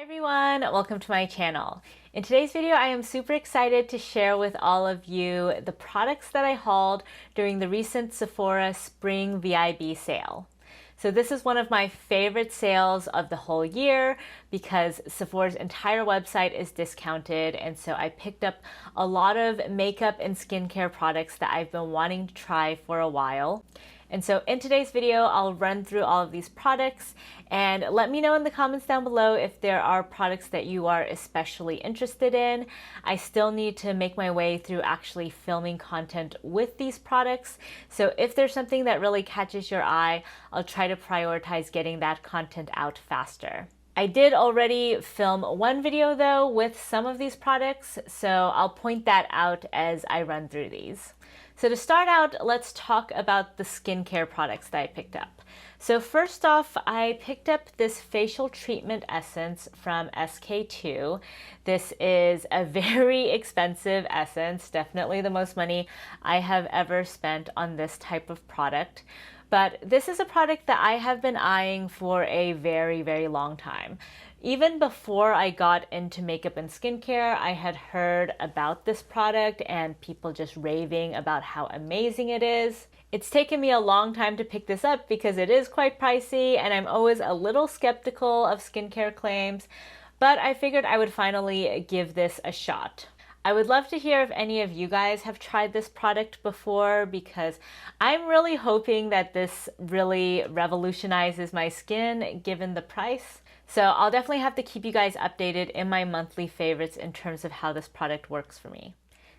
Everyone, welcome to my channel. In today's video, I am super excited to share with all of you the products that I hauled during the recent Sephora Spring VIB sale. So this is one of my favorite sales of the whole year because Sephora's entire website is discounted, and so I picked up a lot of makeup and skincare products that I've been wanting to try for a while. And so in today's video, I'll run through all of these products and let me know in the comments down below if there are products that you are especially interested in. I still need to make my way through actually filming content with these products. So if there's something that really catches your eye, I'll try to prioritize getting that content out faster. I did already film one video though with some of these products, so I'll point that out as I run through these. So to start out, let's talk about the skincare products that I picked up. So first off, I picked up this facial treatment essence from SK-II. This is a very expensive essence, definitely the most money I have ever spent on this type of product. But this is a product that I have been eyeing for a very, very long time. Even before I got into makeup and skincare, I had heard about this product and people just raving about how amazing it is. It's taken me a long time to pick this up because it is quite pricey and I'm always a little skeptical of skincare claims, but I figured I would finally give this a shot. I would love to hear if any of you guys have tried this product before because I'm really hoping that this really revolutionizes my skin given the price. So I'll definitely have to keep you guys updated in my monthly favorites in terms of how this product works for me.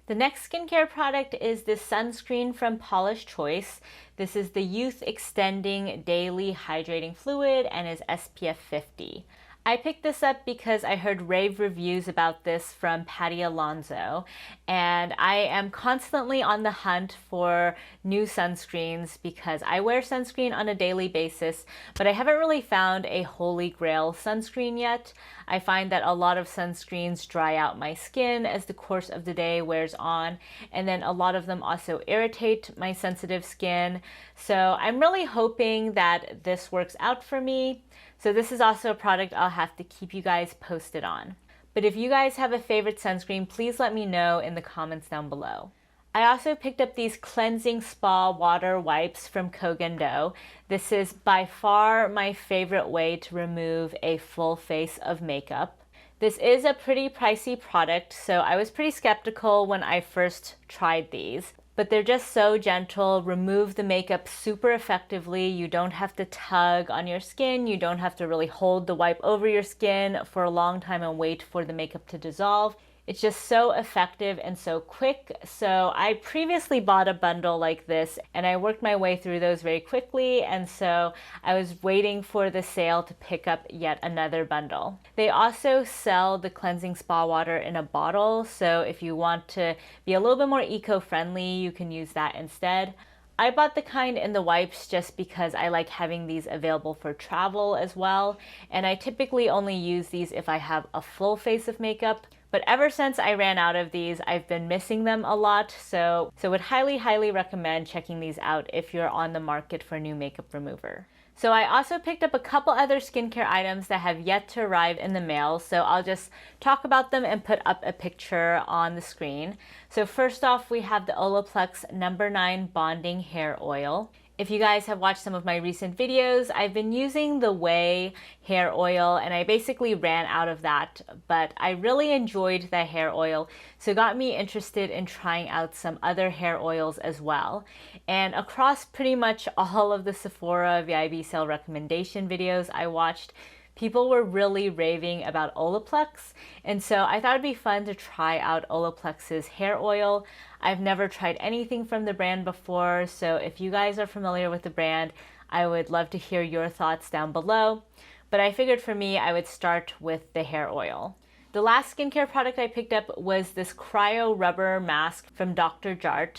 The next skincare product is this sunscreen from Paula's Choice. This is the Youth Extending Daily Hydrating Fluid and is SPF 50. I picked this up because I heard rave reviews about this from Patty Alonso, and I am constantly on the hunt for new sunscreens because I wear sunscreen on a daily basis, but I haven't really found a holy grail sunscreen yet. I find that a lot of sunscreens dry out my skin as the course of the day wears on, and then a lot of them also irritate my sensitive skin. So I'm really hoping that this works out for me. So this is also a product I'll have to keep you guys posted on. But if you guys have a favorite sunscreen, please let me know in the comments down below. I also picked up these cleansing spa water wipes from Kogan Do. This is by far my favorite way to remove a full face of makeup. This is a pretty pricey product, so I was pretty skeptical when I first tried these. But they're just so gentle, remove the makeup super effectively. You don't have to tug on your skin. You don't have to really hold the wipe over your skin for a long time and wait for the makeup to dissolve. It's just so effective and so quick. So I previously bought a bundle like this and I worked my way through those very quickly. And so I was waiting for the sale to pick up yet another bundle. They also sell the cleansing spa water in a bottle. So if you want to be a little bit more eco-friendly, you can use that instead. I bought the kind in the wipes just because I like having these available for travel as well. And I typically only use these if I have a full face of makeup. But ever since I ran out of these, I've been missing them a lot, so would highly recommend checking these out if you're on the market for a new makeup remover. So I also picked up a couple other skincare items that have yet to arrive in the mail, so I'll just talk about them and put up a picture on the screen. So first off, we have the Olaplex No. 9 Bonding Hair Oil. If you guys have watched some of my recent videos, I've been using the Way hair oil and I basically ran out of that, but I really enjoyed that hair oil, so it got me interested in trying out some other hair oils as well. And across pretty much all of the Sephora VIB Sale recommendation videos I watched, people were really raving about Olaplex, and so I thought it'd be fun to try out Olaplex's hair oil. I've never tried anything from the brand before, so if you guys are familiar with the brand, I would love to hear your thoughts down below. But I figured for me, I would start with the hair oil. The last skincare product I picked up was this Cryo rubber mask from Dr. Jart.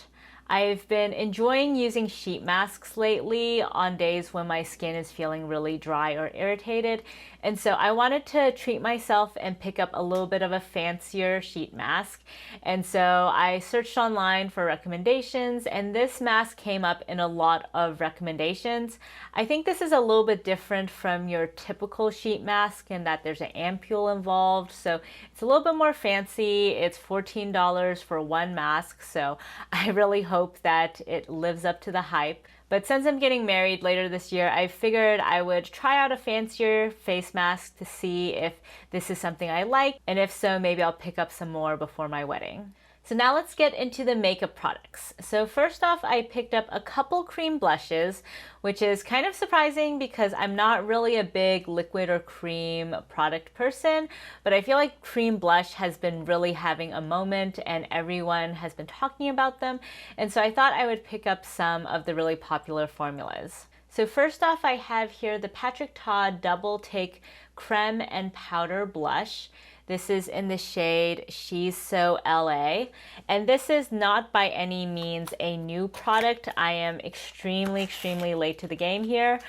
I've been enjoying using sheet masks lately on days when my skin is feeling really dry or irritated, And so I wanted to treat myself and pick up a little bit of a fancier sheet mask. And so I searched online for recommendations, and this mask came up in a lot of recommendations. I think this is a little bit different from your typical sheet mask in that there's an ampule involved. So it's a little bit more fancy. It's $14 for one mask. So I really hope that it lives up to the hype. But since I'm getting married later this year, I figured I would try out a fancier face mask to see if this is something I like, and if so, maybe I'll pick up some more before my wedding. So now let's get into the makeup products. So first off, I picked up a couple cream blushes, which is kind of surprising because I'm not really a big liquid or cream product person, but I feel like cream blush has been really having a moment and everyone has been talking about them. And so I thought I would pick up some of the really popular formulas. So first off, I have here the Patrick Ta Double Take Creme and Powder Blush. This is in the shade She's So LA. And this is not by any means a new product. I am extremely late to the game here.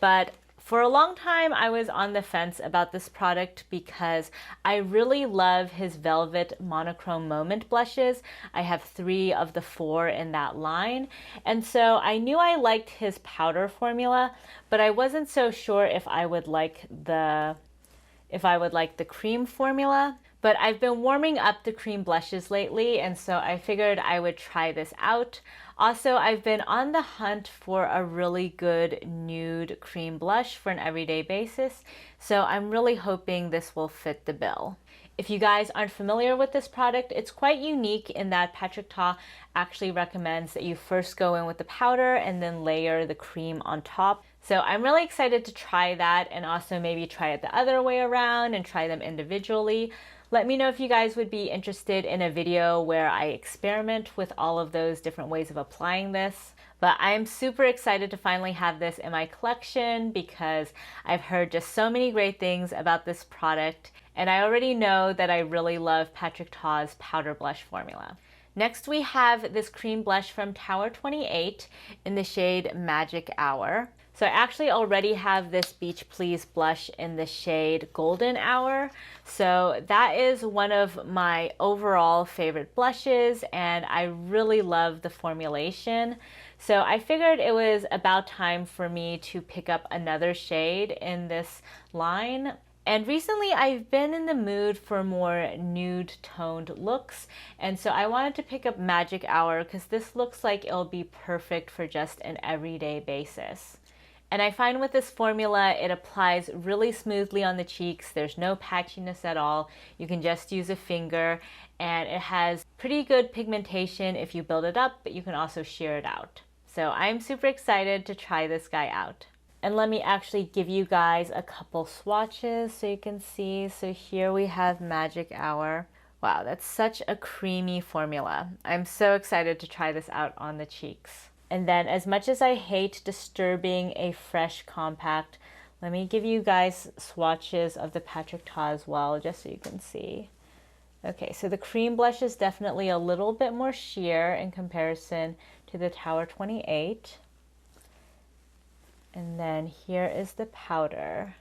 But for a long time, I was on the fence about this product because I really love his Velvet Monochrome Moment blushes. I have 3 of the 4 in that line. And so I knew I liked his powder formula, but I wasn't so sure if I would like the cream formula. But I've been warming up the cream blushes lately, and so I figured I would try this out. Also, I've been on the hunt for a really good nude cream blush for an everyday basis, so I'm really hoping this will fit the bill. If you guys aren't familiar with this product, it's quite unique in that Patrick Ta actually recommends that you first go in with the powder and then layer the cream on top. So I'm really excited to try that, and also maybe try it the other way around and try them individually. Let me know if you guys would be interested in a video where I experiment with all of those different ways of applying this. But I am super excited to finally have this in my collection because I've heard just so many great things about this product, and I already know that I really love Patrick Ta's powder blush formula. Next we have this cream blush from Tower 28 in the shade Magic Hour. So I actually already have this Beach Please blush in the shade Golden Hour. So that is one of my overall favorite blushes, and I really love the formulation. So I figured it was about time for me to pick up another shade in this line. And recently I've been in the mood for more nude toned looks, and so I wanted to pick up Magic Hour because this looks like it'll be perfect for just an everyday basis. And I find with this formula, it applies really smoothly on the cheeks. There's no patchiness at all. You can just use a finger, and it has pretty good pigmentation if you build it up, but you can also sheer it out. So I'm super excited to try this guy out. And let me actually give you guys a couple swatches so you can see. So here we have Magic Hour. Wow, that's such a creamy formula. I'm so excited to try this out on the cheeks. And then, as much as I hate disturbing a fresh compact, let me give you guys swatches of the Patrick Ta as well, just so you can see. Okay, so the cream blush is definitely a little bit more sheer in comparison to the Tower 28. And then here is the powder.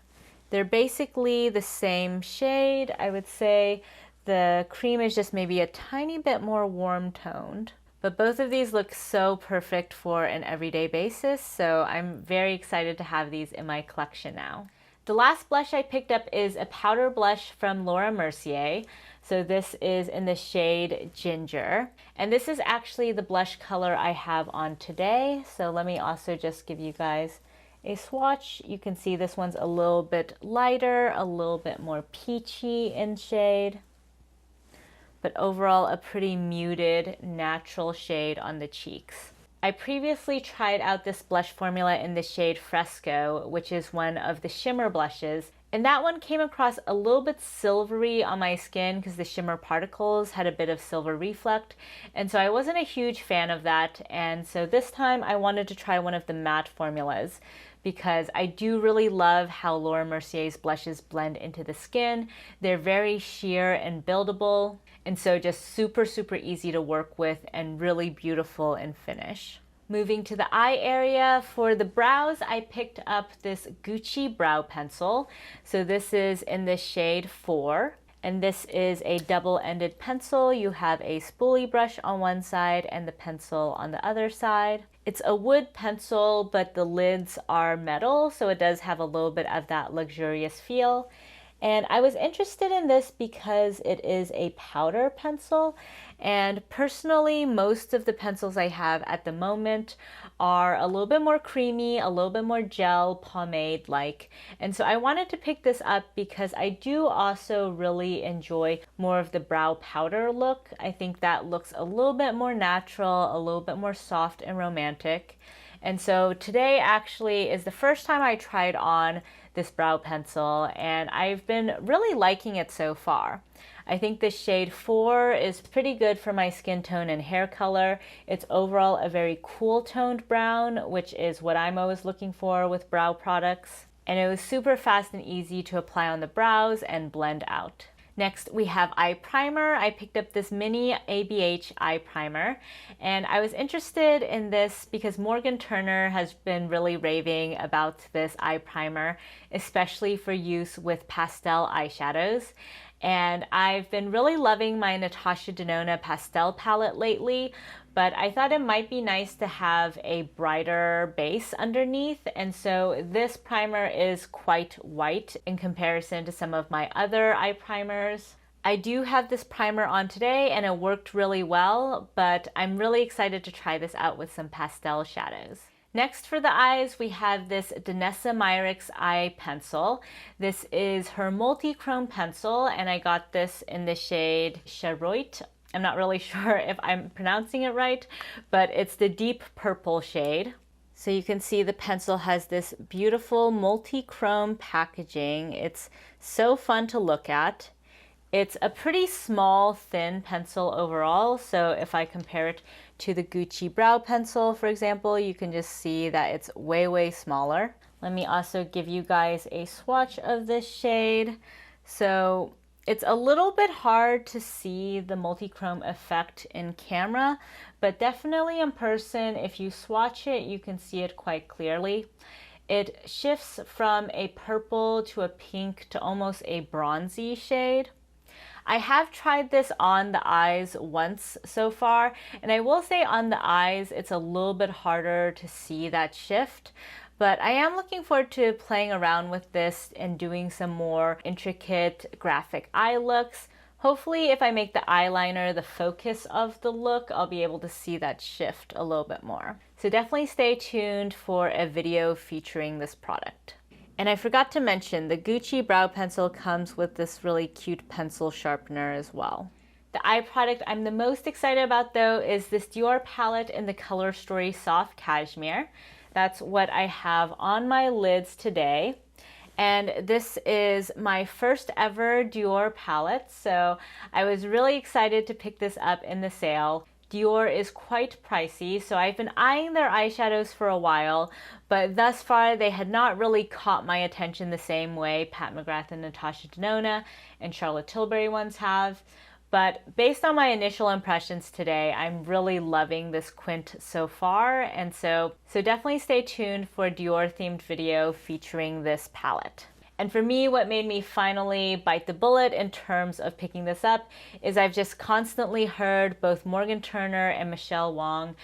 They're basically the same shade. I would say the cream is just maybe a tiny bit more warm toned. But both of these look so perfect for an everyday basis, so I'm very excited to have these in my collection now. The last blush I picked up is a powder blush from Laura Mercier. So this is in the shade Ginger. And this is actually the blush color I have on today. So let me also just give you guys a swatch. You can see this one's a little bit lighter, a little bit more peachy in shade, but overall a pretty muted, natural shade on the cheeks. I previously tried out this blush formula in the shade Fresco, which is one of the shimmer blushes, and that one came across a little bit silvery on my skin because the shimmer particles had a bit of silver reflect, and so I wasn't a huge fan of that. And so this time I wanted to try one of the matte formulas because I do really love how Laura Mercier's blushes blend into the skin. They're very sheer and buildable, and so just super easy to work with and really beautiful in finish. Moving to the eye area, for the brows, I picked up this Gucci brow pencil. So this is in the shade 4. And this is a double-ended pencil. You have a spoolie brush on one side and the pencil on the other side. It's a wood pencil, but the lids are metal, so it does have a little bit of that luxurious feel. And I was interested in this because it is a powder pencil, and personally most of the pencils I have at the moment are a little bit more creamy, a little bit more gel pomade like, and so I wanted to pick this up because I do also really enjoy more of the brow powder look. I think that looks a little bit more natural, a little bit more soft and romantic. And so today actually is the first time I tried on this brow pencil, and I've been really liking it so far. I think the shade 4 is pretty good for my skin tone and hair color. It's overall a very cool toned brown, which is what I'm always looking for with brow products. And it was super fast and easy to apply on the brows and blend out. Next, we have eye primer. I picked up this mini ABH eye primer, and I was interested in this because Morgan Turner has been really raving about this eye primer, especially for use with pastel eyeshadows. And I've been really loving my Natasha Denona pastel palette lately, but I thought it might be nice to have a brighter base underneath, and so this primer is quite white in comparison to some of my other eye primers. I do have this primer on today and it worked really well, but I'm really excited to try this out with some pastel shadows. Next for the eyes, we have this Danessa Myricks eye pencil. This is her multi-chrome pencil, and I got this in the shade Charoite. I'm not really sure if I'm pronouncing it right, but it's the deep purple shade. So you can see the pencil has this beautiful multi-chrome packaging. It's so fun to look at. It's a pretty small, thin pencil overall, so if I compare it to the Gucci brow pencil, for example, you can just see that it's way, way smaller. Let me also give you guys a swatch of this shade. So it's a little bit hard to see the multi-chrome effect in camera, but definitely in person, if you swatch it, you can see it quite clearly. It shifts from a purple to a pink to almost a bronzy shade. I have tried this on the eyes once so far, and I will say on the eyes it's a little bit harder to see that shift, but I am looking forward to playing around with this and doing some more intricate graphic eye looks. Hopefully if I make the eyeliner the focus of the look, I'll be able to see that shift a little bit more. So definitely stay tuned for a video featuring this product. And I forgot to mention, the Gucci brow pencil comes with this really cute pencil sharpener as well. The eye product I'm the most excited about though is this Dior palette in the Color Story Soft Cashmere. That's what I have on my lids today. And this is my first ever Dior palette, so I was really excited to pick this up in the sale. Dior is quite pricey, so I've been eyeing their eyeshadows for a while, but thus far they had not really caught my attention the same way Pat McGrath and Natasha Denona and Charlotte Tilbury ones have. But based on my initial impressions today, I'm really loving this quint so far, and so definitely stay tuned for a Dior themed video featuring this palette. And for me, what made me finally bite the bullet in terms of picking this up is I've just constantly heard both Morgan Turner and Michelle Wong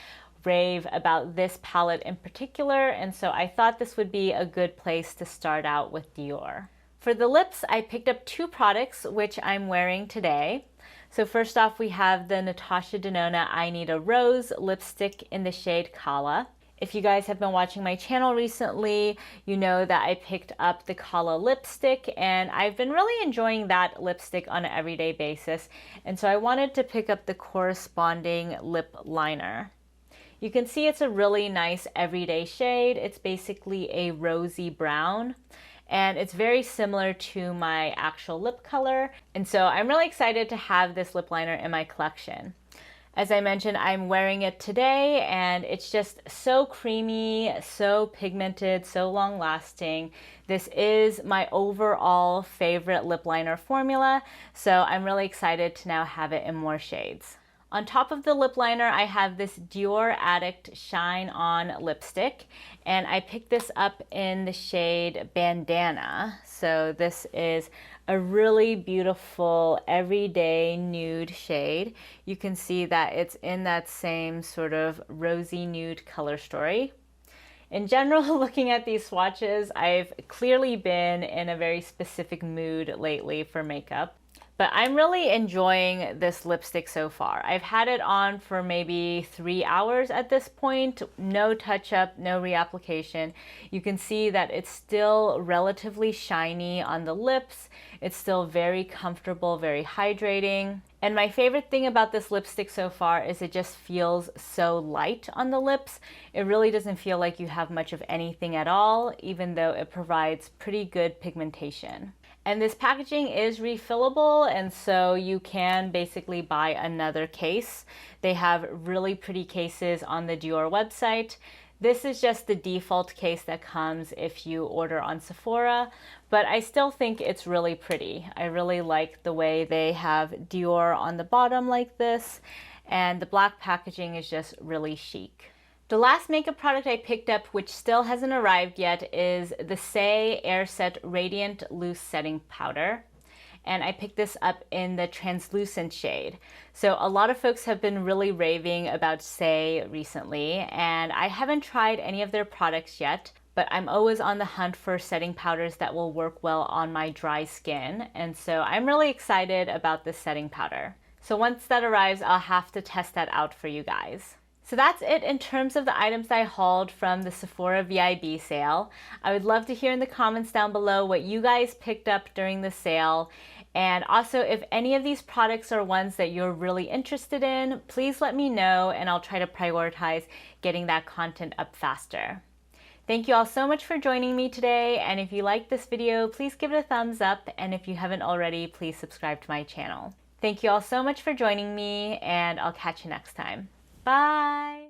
rave about this palette in particular, and so I thought this would be a good place to start out with Dior. For the lips, I picked up two products which I'm wearing today. So first off, we have the Natasha Denona I Need a Rose lipstick in the shade Calla. If you guys have been watching my channel recently, you know that I picked up the Calla lipstick, and I've been really enjoying that lipstick on an everyday basis, and so I wanted to pick up the corresponding lip liner. You can see it's a really nice everyday shade. It's basically a rosy brown, and it's very similar to my actual lip color, and so I'm really excited to have this lip liner in my collection. As I mentioned, I'm wearing it today, and it's just so creamy, so pigmented, so long lasting. This is my overall favorite lip liner formula, so I'm really excited to now have it in more shades. On top of the lip liner, I have this Dior Addict Shine On lipstick, and I picked this up in the shade Bandana. So this is a really beautiful everyday nude shade. You can see that it's in that same sort of rosy nude color story. In general, looking at these swatches, I've clearly been in a very specific mood lately for makeup. But I'm really enjoying this lipstick so far. I've had it on for maybe 3 hours at this point. No touch-up, no reapplication. You can see that it's still relatively shiny on the lips. It's still very comfortable, very hydrating. And my favorite thing about this lipstick so far is it just feels so light on the lips. It really doesn't feel like you have much of anything at all, even though it provides pretty good pigmentation. And this packaging is refillable, and so you can basically buy another case. They have really pretty cases on the Dior website. This is just the default case that comes if you order on Sephora, but I still think it's really pretty. I really like the way they have Dior on the bottom like this, and the black packaging is just really chic. The last makeup product I picked up, which still hasn't arrived yet, is the Saie Airset Radiant Loose Setting Powder. And I picked this up in the translucent shade. So a lot of folks have been really raving about Saie recently, and I haven't tried any of their products yet, but I'm always on the hunt for setting powders that will work well on my dry skin. And so I'm really excited about this setting powder. So once that arrives, I'll have to test that out for you guys. So that's it in terms of the items I hauled from the Sephora VIB sale. I would love to hear in the comments down below what you guys picked up during the sale. And also, if any of these products are ones that you're really interested in, please let me know and I'll try to prioritize getting that content up faster. Thank you all so much for joining me today, and if you liked this video, please give it a thumbs up, and if you haven't already, please subscribe to my channel. Thank you all so much for joining me, and I'll catch you next time. Bye!